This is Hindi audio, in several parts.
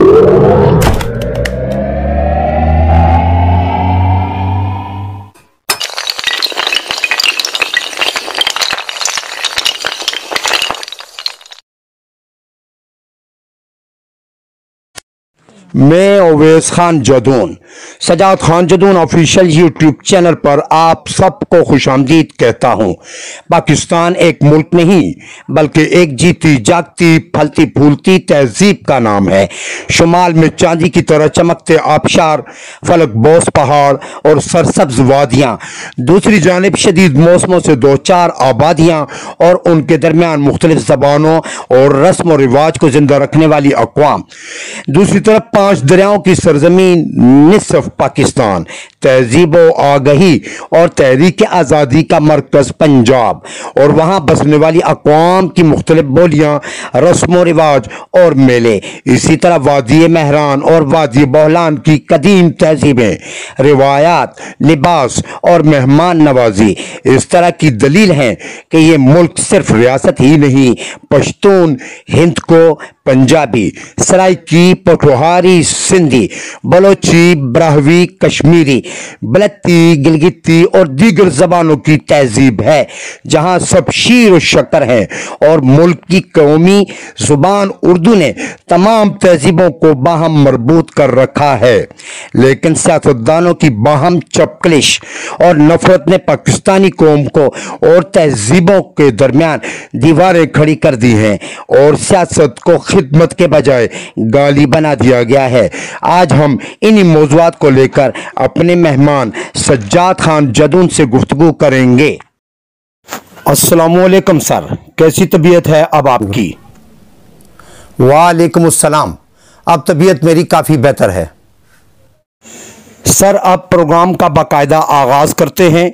मैं Owais Khan Jadoon Sajjad Khan Jadoon official YouTube channel पर आप सबको खुशामदीद कहता हूं। पाकिस्तान एक मुल्क नहीं बल्कि एक जीती जागती फलती फूलती तहजीब का नाम है। शुमाल में चांदी की तरह चमकते आबशार, फलकबोस पहाड़ और सरसब्ज वादियां, दूसरी जानिब शदीद मौसमों से दो चार आबादियां और उनके दरमियान मुख्तलिफ ज़बानों और रस्म व रिवाज को जिंदा रखने वाली अक़वाम, दूसरी तरफ 5 दरियाओं की सरजमीन निसफ पाकिस्तान, तहजीब व आगही और तहरीक आज़ादी का मरकज पंजाब और वहाँ बसने वाली अक़वाम की मुख्तलिफ बोलियाँ, रस्म व रिवाज और मेले। इसी तरह वादी महरान और वादी बोहलान की कदीम तहजीबें, रिवायात, लिबास और मेहमान नवाजी इस तरह की दलील हैं कि ये मुल्क सिर्फ रियासत ही नहीं, पश्तून, हिंद को पंजाबी, सराइकी, पोठोहारी, सिंधी, बलोची, ब्राहवी, कश्मीरी, बलती, गिलगिती और दीगर जबानों की तहजीब है, जहां सब शीर और शक्कर है। और मुल्क की कौमी जुबान उर्दू ने तमाम तहजीबों को बाहम मरबूत कर रखा है। लेकिन सियासतदानों की बाहम चपकलिश और नफरत ने पाकिस्तानी कौम को और तहजीबों के दरमियान दीवारें खड़ी कर दी हैं और सियासत को खिदमत के बजाय गाली बना दिया गया है। आज हम इन्हीं मौज़ूआत को लेकर अपने मेहमान सज्जाद खान जदून से गुफ्तगू करेंगे। अस्सलामुअलैकुम सर, कैसी तबीयत है अब आपकी? वालेकुम अस्सलाम, अब तबीयत मेरी काफ़ी बेहतर है। सर, आप प्रोग्राम का बाकायदा आगाज करते हैं,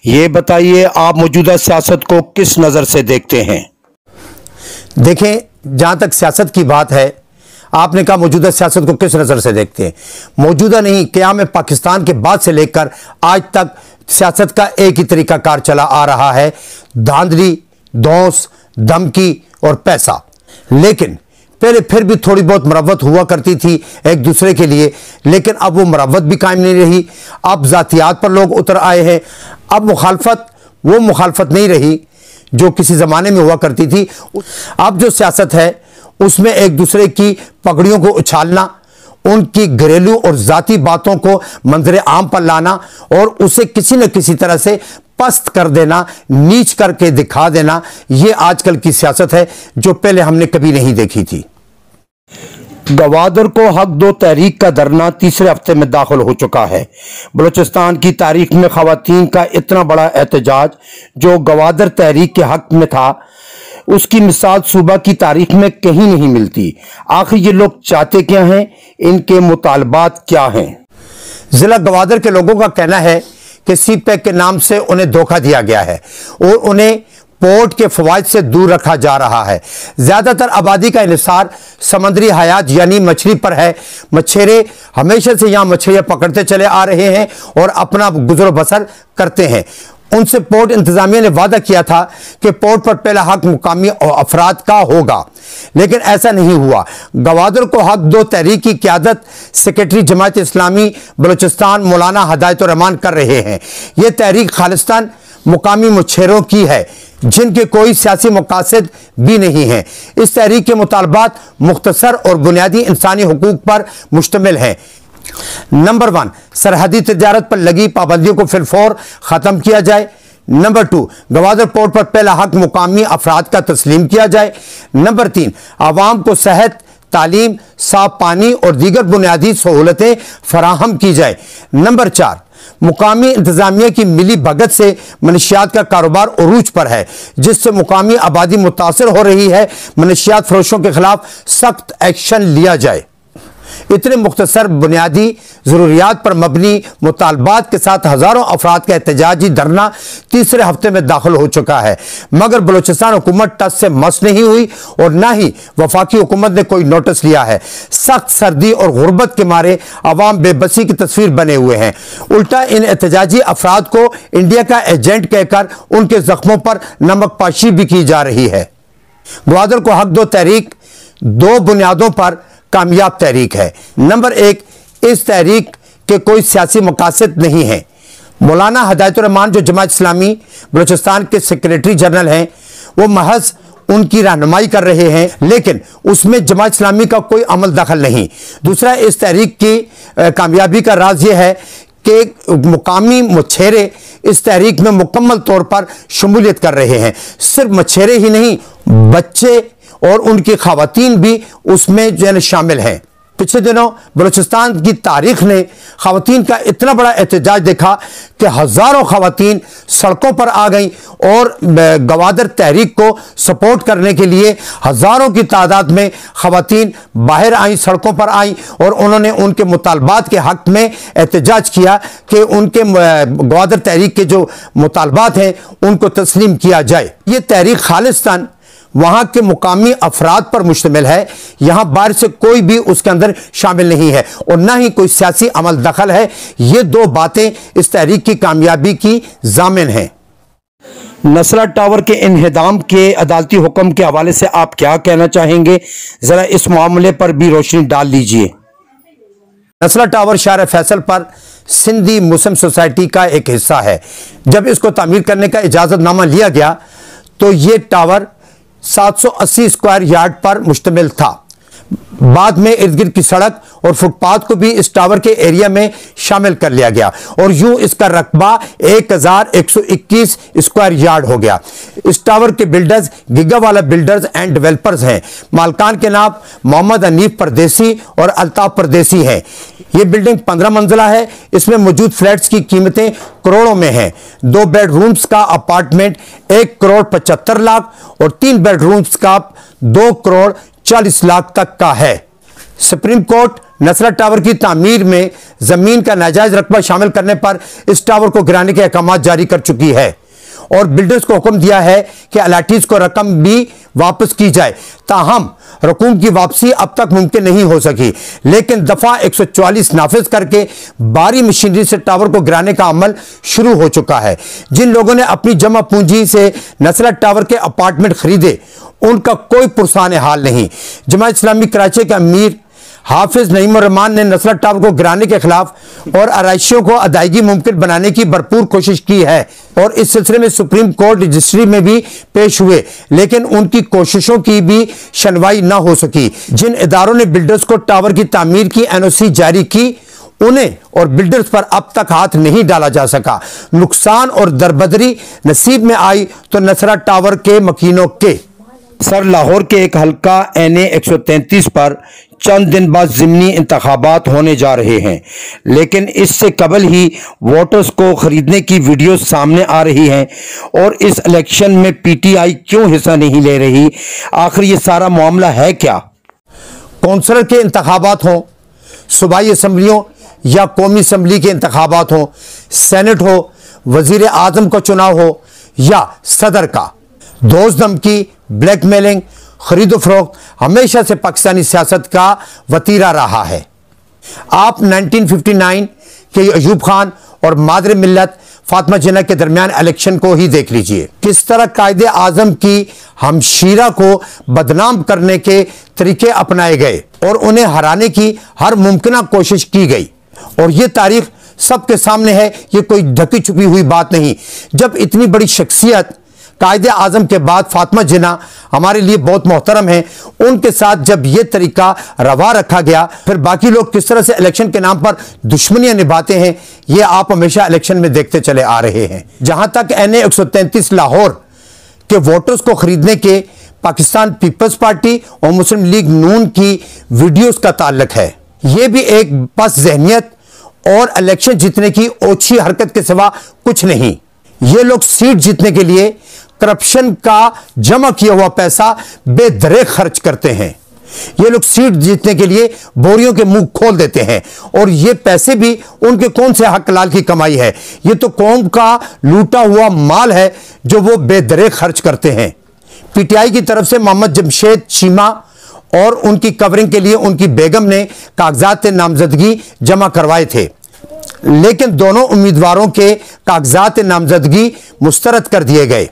ये बताइए आप मौजूदा सियासत को किस नज़र से देखते हैं? देखें, जहाँ तक सियासत की बात है, आपने कहा मौजूदा सियासत को किस नज़र से देखते हैं। मौजूदा नहीं, क़याम पाकिस्तान के बाद से लेकर आज तक सियासत का एक ही तरीकाकार चला आ रहा है, धांधली, धौंस, धमकी और पैसा। लेकिन पहले फिर भी थोड़ी बहुत मरवत हुआ करती थी एक दूसरे के लिए, लेकिन अब वो मरवत भी कायम नहीं रही। अब ज़ातियात पर लोग उतर आए हैं। अब मुखालफत वो मुखालफत नहीं रही जो किसी ज़माने में हुआ करती थी। अब जो सियासत है उसमें एक दूसरे की पगड़ियों को उछालना, उनकी घरेलू और ज़ाती बातों को मंजर आम पर लाना और उसे किसी न किसी तरह से पस्त कर देना, नीच करके दिखा देना, ये आजकल की सियासत है जो पहले हमने कभी नहीं देखी थी। गवादर को हक दो तहरीक का धरना तीसरे हफ्ते में दाखिल हो चुका है। बलूचिस्तान की तारीख में खवातीन का इतना बड़ा एहतजाज जो गवादर तहरीक के हक में था, उसकी मिसाल सूबा की तारीख में कहीं नहीं मिलती। आखिर ये लोग चाहते क्या हैं, इनके मुतालबात क्या हैं? जिला गवादर के लोगों का कहना है कि सीपैक के नाम से उन्हें धोखा दिया गया है और उन्हें पोर्ट के फवाइद से दूर रखा जा रहा है। ज़्यादातर आबादी का इंहिसार समंदरी हयात यानी मछली पर है। मछेरे हमेशा से यहाँ मछलियाँ पकड़ते चले आ रहे हैं और अपना गुजर बसर करते हैं। उनसे पोर्ट इंतजामिया ने वादा किया था कि पोर्ट पर पहला हक मुकामी अफराद का होगा, लेकिन ऐसा नहीं हुआ। गवादर को हक दो तहरीक की क़यादत सेक्रेटरी जमात इस्लामी बलूचिस्तान मौलाना हिदायतुर रहमान कर रहे हैं। ये तहरीक खालिस्तान मुकामी मछेरों की है जिनके कोई सियासी मकासद भी नहीं है। इस तहरीक के मुतालबात मुख्तसर और बुनियादी इंसानी हुकूक पर मुश्तमिल हैं। नंबर 1, सरहदी तिजारत पर लगी पाबंदियों को फिलफौर ख़त्म किया जाए। नंबर 2, गवादर पोर्ट पर पहला हक मुकामी अफराद का तस्लीम किया जाए। नंबर 3, आवाम को सेहत, तालीम, साफ पानी और दीगर बुनियादी सहूलतें फराहम की जाए। नंबर 4, मुकामी इंतजामिया की मिली भगत से मनशियात का कारोबार उरूज पर है, जिससे मुकामी आबादी मुतासर हो रही है। मनशियात फरोशों के खिलाफ सख्त एक्शन लिया जाए। इतने मुख्तसर बुनियादी ज़रूरियात पर मबनी मुतालबात के साथ हज़ारों अफराद का एहतजाजी धरना तीसरे हफ्ते में दाखिल हो चुका है, मगर बलूचिस्तान हुकूमत टस से मस नहीं हुई और ना ही वफाकी हुकूमत ने कोई नोटिस लिया है। सख्त सर्दी और गुर्बत के मारे अवाम बेबसी की तस्वीर बने हुए हैं। उल्टा इन एहतजाजी अफराद को इंडिया का एजेंट कहकर उनके जख्मों पर नमक पाशी भी की जा रही है। गवादर को हक दो तहरीक दो बुनियादों पर कामयाब तहरीक है। नंबर एक, इस तहरीक के कोई सियासी मकासद नहीं है। मौलाना हिदायतुर रहमान जो जमात इस्लामी बलूचिस्तान के सेक्रेटरी जनरल हैं, वो महज उनकी रहनुमाई कर रहे हैं, लेकिन उसमें जमात इस्लामी का कोई अमल दखल नहीं। दूसरा, इस तहरीक की कामयाबी का राज ये है कि मुकामी मछेरे इस तहरीक में मुकम्मल तौर पर शमूलियत कर रहे हैं। सिर्फ मछेरे ही नहीं, बच्चे और उनकी खवातीन भी उसमें जो है शामिल हैं। पिछले दिनों बलूचिस्तान की तारीख ने खवातीन का इतना बड़ा एहतजाज देखा कि हज़ारों खवातीन सड़कों पर आ गई और गवादर तहरीक को सपोर्ट करने के लिए हज़ारों की तादाद में खवातीन बाहर आई, सड़कों पर आई और उन्होंने उनके मुतालबात के हक़ में एहतजाज किया कि उनके गवादर तहरीक के जो मुतालबात हैं उनको तस्लीम किया जाए। ये तहरीक खालिस्तान वहां के मुकामी अफराद पर मुश्तमिल है। यहां बाहर से कोई भी उसके अंदर शामिल नहीं है और ना ही कोई सियासी अमल दखल है। ये दो बातें इस तहरीक की कामयाबी की जामिन हैं। नसरा टावर के इन्हिदाम के अदालती हुक्म के हवाले से आप क्या कहना चाहेंगे, जरा इस मामले पर भी रोशनी डाल लीजिए। नसरा टावर शार फैसल पर सिंधी मुस्लिम सोसाइटी का एक हिस्सा है। जब इसको तामीर करने का इजाजतनामा लिया गया तो ये टावर 780 स्क्वायर यार्ड पर मुश्तमिल था। बाद में इर्द गिर्द की सड़क और फुटपाथ को भी इस टावर के एरिया में शामिल कर लिया गया और यूं इसका रकबा 1121 स्क्वायर यार्ड हो गया। इस टावर के बिल्डर्स गिगावाला बिल्डर्स एंड डेवलपर्स हैं। मालकान के नाम मोहम्मद हनीफ परदेसी और अल्ताफ परदेसी हैं। ये बिल्डिंग 15 मंजिला है। इसमें मौजूद फ्लैट्स की कीमतें करोड़ों में हैं। 2 बेडरूम्स का अपार्टमेंट 1 करोड़ 75 लाख और 3 बेडरूम्स का 2 करोड़ 40 लाख तक का है। सुप्रीम कोर्ट नसरा टावर की तामीर में जमीन का नाजायज रकबा शामिल करने पर इस टावर को गिराने के अहकाम जारी कर चुकी है और बिल्डर्स को हुक्म दिया है कि अलाटीज को रकम भी वापस की जाए। ताहम रकूम की वापसी अब तक मुमकिन नहीं हो सकी, लेकिन दफा 144 नाफिज करके भारी मशीनरी से टावर को गिराने का अमल शुरू हो चुका है। जिन लोगों ने अपनी जमा पूंजी से नसरा टावर के अपार्टमेंट खरीदे उनका कोई पुरसान हाल नहीं। जमात इस्लामी कराची के अमीर हाफिज नईमुर रहमान ने नसरा टावर को गिराने के खिलाफ और आरक्षियों को अदायगी मुमकिन बनाने की भरपूर कोशिश की है और इस सिलसिले में सुप्रीम कोर्ट रजिस्ट्री में भी पेश हुए, लेकिन उनकी कोशिशों की भी सुनवाई न हो सकी। जिन इदारों ने बिल्डर्स को टावर की तामीर की एनओसी जारी की उन्हें और बिल्डर्स पर अब तक हाथ नहीं डाला जा सका। नुकसान और दरबदरी नसीब में आई तो नसरा टावर के मकीनों के। सर, लाहौर के एक हल्का NA 133 पर चंद दिन बाद ज़िमनी इंतखाबात होने जा रहे हैं, लेकिन इससे कबल ही वोटर्स को खरीदने की वीडियो सामने आ रही हैं और इस इलेक्शन में PTI क्यों हिस्सा नहीं ले रही? आखिर ये सारा मामला है क्या? कौंसलर के इंतखाबात हों, सूबाई असम्बलियों या कौमी असम्बली के इंतखाबात हों, सेनेट हो, वजीर आजम का चुनाव हो या सदर का, दोस्त धमकी, ब्लैकमेलिंग, खरीदो फरोख्त हमेशा से पाकिस्तानी सियासत का वतीरा रहा है। आप 1959 के अयूब खान और मादर मिल्लत फातिमा जिन्ना के दरमियान इलेक्शन को ही देख लीजिए। किस तरह कायदे आजम की हमशीरा को बदनाम करने के तरीके अपनाए गए और उन्हें हराने की हर मुमकिन कोशिश की गई और यह तारीख सबके सामने है। यह कोई ढकी छुपी हुई बात नहीं। जब इतनी बड़ी शख्सियत कायदे आजम के बाद फातिमा जिन्ना हमारे लिए बहुत मोहतरम है, उनके साथ जब यह तरीका रवा रखा गया, फिर बाकी लोग किस तरह से इलेक्शन के नाम पर दुश्मनियां निभाते हैं, यह आप हमेशा इलेक्शन में देखते चले आ रहे हैं। जहां तक NA 133 लाहौर के वोटर्स को खरीदने के पाकिस्तान पीपल्स पार्टी और मुस्लिम लीग नून की वीडियोस का ताल्लुक है, यह भी एक बस जहनियत और इलेक्शन जीतने की ओछी हरकत के सिवा कुछ नहीं। ये लोग सीट जीतने के लिए करप्शन का जमा किया हुआ पैसा बेदरेक खर्च करते हैं। ये लोग सीट जीतने के लिए बोरियों के मुंह खोल देते हैं और ये पैसे भी उनके कौन से हक लाल की कमाई है? ये तो कौम का लूटा हुआ माल है जो वो बेदरेक खर्च करते हैं। PTI की तरफ से मोहम्मद जमशेद चीमा और उनकी कवरिंग के लिए उनकी बेगम ने कागजात नामजदगी जमा करवाए थे, लेकिन दोनों उम्मीदवारों के कागजात नामजदगी मुस्तरद कर दिए गए।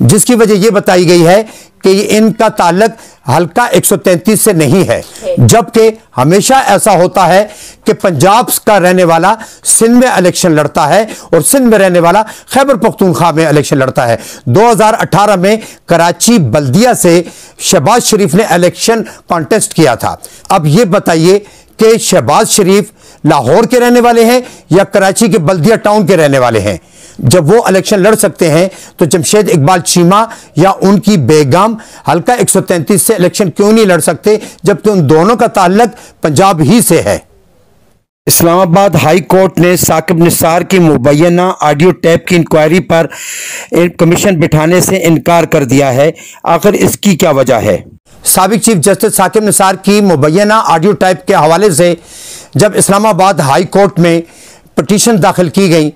जिसकी वजह यह बताई गई है कि इनका ताल्लुक हल्का 133 से नहीं है, जबकि हमेशा ऐसा होता है कि पंजाब का रहने वाला सिंध में इलेक्शन लड़ता है और सिंध में रहने वाला खैबर पख्तूनख्वा में इलेक्शन लड़ता है। 2018 में कराची बल्दिया से शहबाज शरीफ ने इलेक्शन कॉन्टेस्ट किया था। अब यह बताइए कि शहबाज शरीफ लाहौर के रहने वाले हैं या कराची के बल्दिया टाउन के रहने वाले हैं? जब वो इलेक्शन लड़ सकते हैं तो जमशेद इकबाल चीमा या उनकी बेगम हल्का 133 से इलेक्शन क्यों नहीं लड़ सकते, जबकि उन दोनों का ताल्लुक पंजाब ही से है। इस्लामाबाद हाई कोर्ट ने साकिब निसार की मुबैना ऑडियो टेप की इंक्वायरी पर कमीशन बिठाने से इनकार कर दिया है। आखिर इसकी क्या वजह है? साबिक चीफ जस्टिस साकिब निसार की मुबैना ऑडियो टेप के हवाले से जब इस्लामाबाद हाई कोर्ट में पिटीशन दाखिल की गई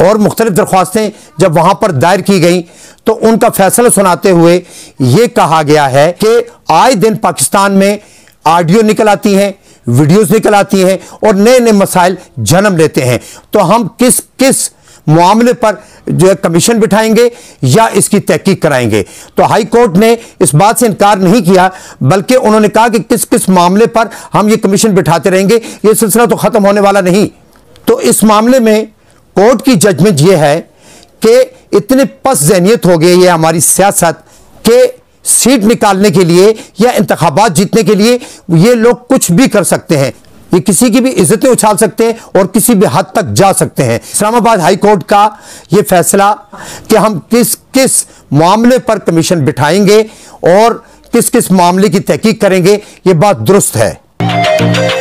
और मुख्तलिफ दरख्वास्तें जब वहां पर दायर की गई तो उनका फैसला सुनाते हुए यह कहा गया है कि आए दिन पाकिस्तान में ऑडियो निकल आती हैं, वीडियोस निकल आती हैं और नए नए मसाइल जन्म लेते हैं। तो हम किस किस मामले पर जो है कमीशन बिठाएंगे या इसकी तहकीक कराएंगे? तो हाई कोर्ट ने इस बात से इनकार नहीं किया, बल्कि उन्होंने कहा कि किस किस मामले पर हम ये कमीशन बिठाते रहेंगे, ये सिलसिला तो खत्म होने वाला नहीं। तो इस मामले में कोर्ट की जजमेंट यह है कि इतने पस ज़हनियत हो गई है हमारी सियासत के सीट निकालने के लिए या इंतखाबात जीतने के लिए ये लोग कुछ भी कर सकते हैं, ये किसी की भी इज्जतें उछाल सकते हैं और किसी भी हद तक जा सकते हैं। इस्लामाबाद हाई कोर्ट का ये फैसला कि हम किस किस मामले पर कमीशन बिठाएंगे और किस किस मामले की तहकीक करेंगे, ये बात दुरुस्त है।